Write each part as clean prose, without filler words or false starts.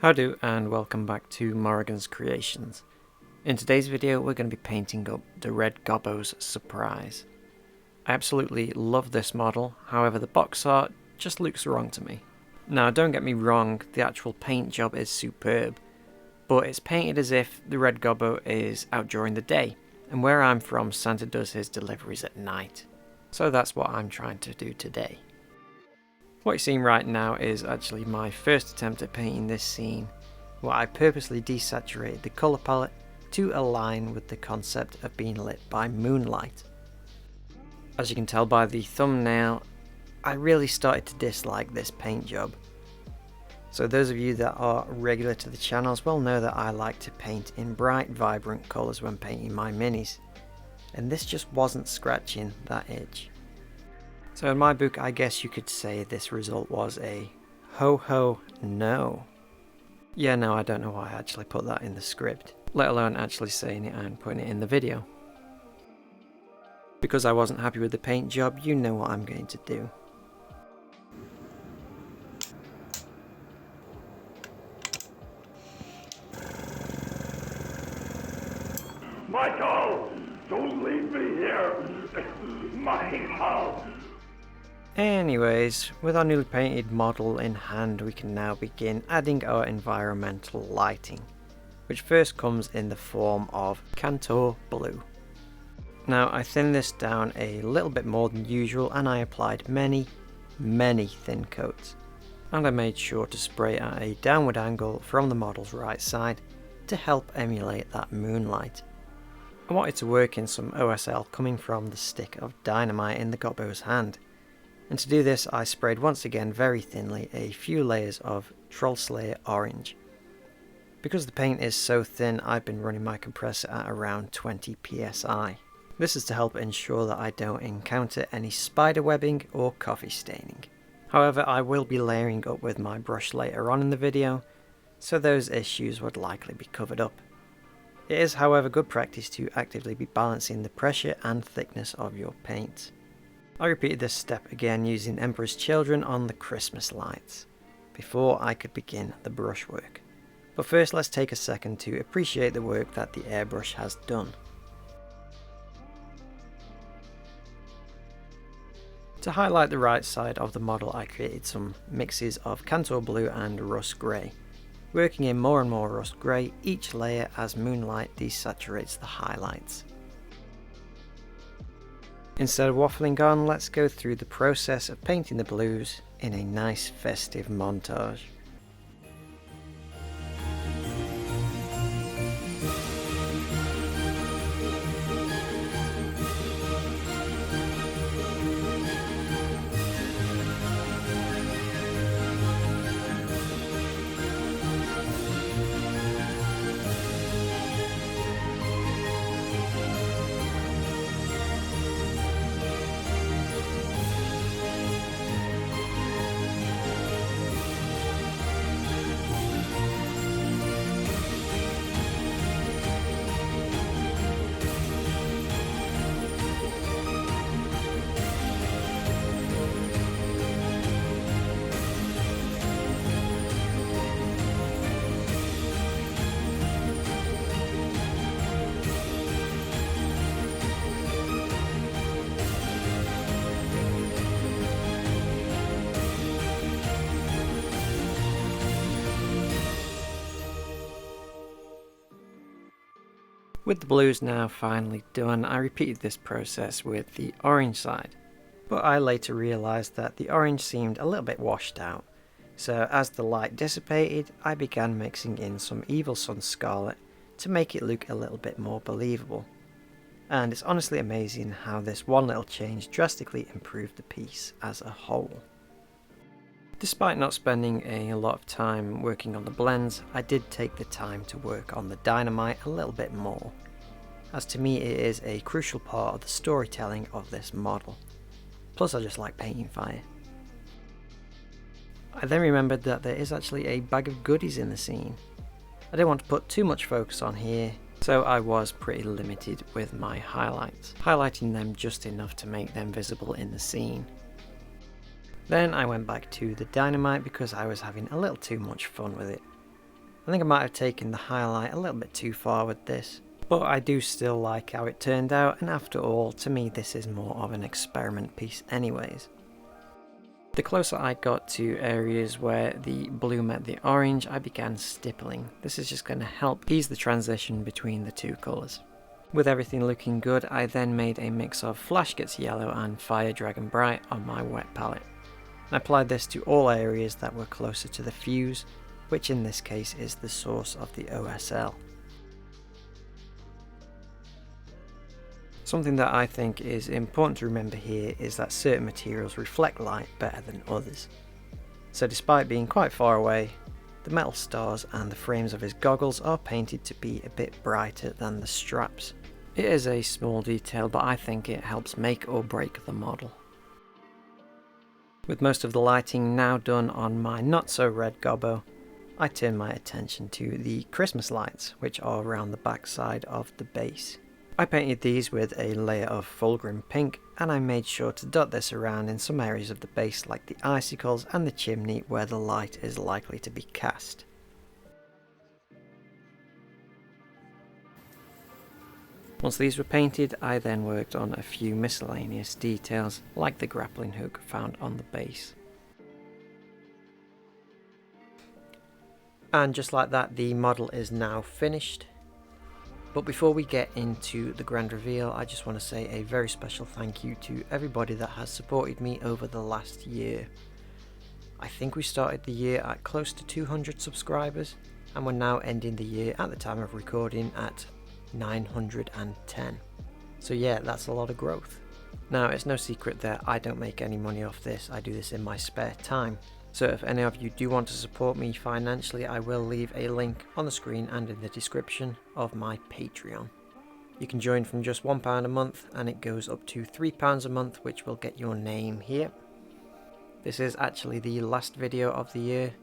Howdo and welcome back to Morrigan's Creations. In today's video we're going to be painting up the red Gobbos Suprise. I absolutely love this model, however the box art just looks wrong to me. Now don't get me wrong, the actual paint job is superb, but it's painted as if the red Gobbo is out during the day, and where I'm from Santa does his deliveries at night. So that's what I'm trying to do today. What you're seeing right now is actually my first attempt at painting this scene, where I purposely desaturated the colour palette to align with the concept of being lit by moonlight. As you can tell by the thumbnail, I really started to dislike this paint job. So those of you that are regular to the channels will know that I like to paint in bright, vibrant colours when painting my minis, and this just wasn't scratching that itch. So in my book, I guess you could say this result was a ho-ho no. Yeah, no, I don't know why I actually put that in the script, let alone actually saying it and putting it in the video. Because I wasn't happy with the paint job, you know what I'm going to do. Michael! Don't leave me here! Michael! Anyways, with our newly painted model in hand, we can now begin adding our environmental lighting, which first comes in the form of Cantor Blue. Now I thinned this down a little bit more than usual and I applied many thin coats, and I made sure to spray at a downward angle from the model's right side to help emulate that moonlight. I wanted to work in some OSL coming from the stick of dynamite in the Gobbo's hand. And to do this I sprayed once again very thinly a few layers of Troll Slayer Orange. Because the paint is so thin, I've been running my compressor at around 20 psi. This is to help ensure that I don't encounter any spider webbing or coffee staining. However, I will be layering up with my brush later on in the video, so those issues would likely be covered up. It is however good practice to actively be balancing the pressure and thickness of your paint. I repeated this step again using Emperor's Children on the Christmas lights, before I could begin the brushwork. But first let's take a second to appreciate the work that the airbrush has done. To highlight the right side of the model I created some mixes of Cantor Blue and Rust Grey, working in more and more Rust Grey each layer as moonlight desaturates the highlights. Instead of waffling on, let's go through the process of painting the blues in a nice festive montage. With the blues now finally done, I repeated this process with the orange side, but I later realised that the orange seemed a little bit washed out, so as the light dissipated I began mixing in some Evil Sun Scarlet to make it look a little bit more believable. And it's honestly amazing how this one little change drastically improved the piece as a whole. Despite not spending a lot of time working on the blends, I did take the time to work on the dynamite a little bit more, as to me it is a crucial part of the storytelling of this model. Plus I just like painting fire. I then remembered that there is actually a bag of goodies in the scene. I didn't want to put too much focus on here, so I was pretty limited with my highlights, highlighting them just enough to make them visible in the scene. Then I went back to the dynamite because I was having a little too much fun with it. I think I might have taken the highlight a little bit too far with this, but I do still like how it turned out, and after all, to me this is more of an experiment piece anyways. The closer I got to areas where the blue met the orange, I began stippling. This is just going to help ease the transition between the two colours. With everything looking good, I then made a mix of Flash Gets Yellow and Fire Dragon Bright on my wet palette. I applied this to all areas that were closer to the fuse, which in this case is the source of the OSL. Something that I think is important to remember here is that certain materials reflect light better than others. So despite being quite far away, the metal stars and the frames of his goggles are painted to be a bit brighter than the straps. It is a small detail, but I think it helps make or break the model. With most of the lighting now done on my not so red gobbo, I turn my attention to the Christmas lights, which are around the back side of the base. I painted these with a layer of Fulgrim pink, and I made sure to dot this around in some areas of the base like the icicles and the chimney where the light is likely to be cast. Once these were painted, I then worked on a few miscellaneous details like the grappling hook found on the base. And just like that, the model is now finished. But before we get into the grand reveal, I just want to say a very special thank you to everybody that has supported me over the last year. I think we started the year at close to 200 subscribers, and we're now ending the year at the time of recording at 910. So yeah, that's a lot of growth. Now, it's no secret that I don't make any money off this. I do this in my spare time. So if any of you do want to support me financially, I will leave a link on the screen and in the description of my Patreon. You can join from just £1 a month, and it goes up to £3 a month, which will get your name here. This is actually the last video of the year,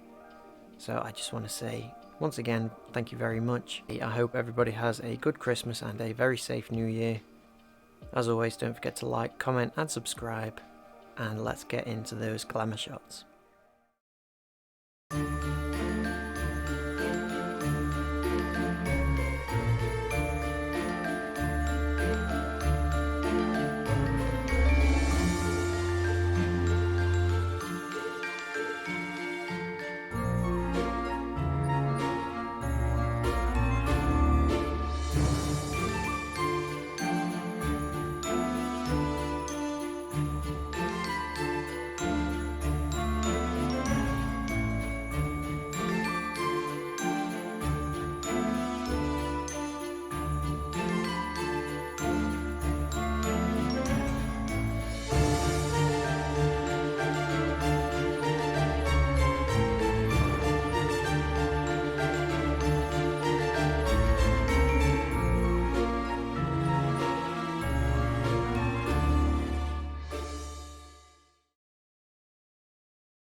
so I just want to say once again thank you very much. I hope everybody has a good Christmas and a very safe New Year. As always, don't forget to like, comment and subscribe, and let's get into those glamour shots.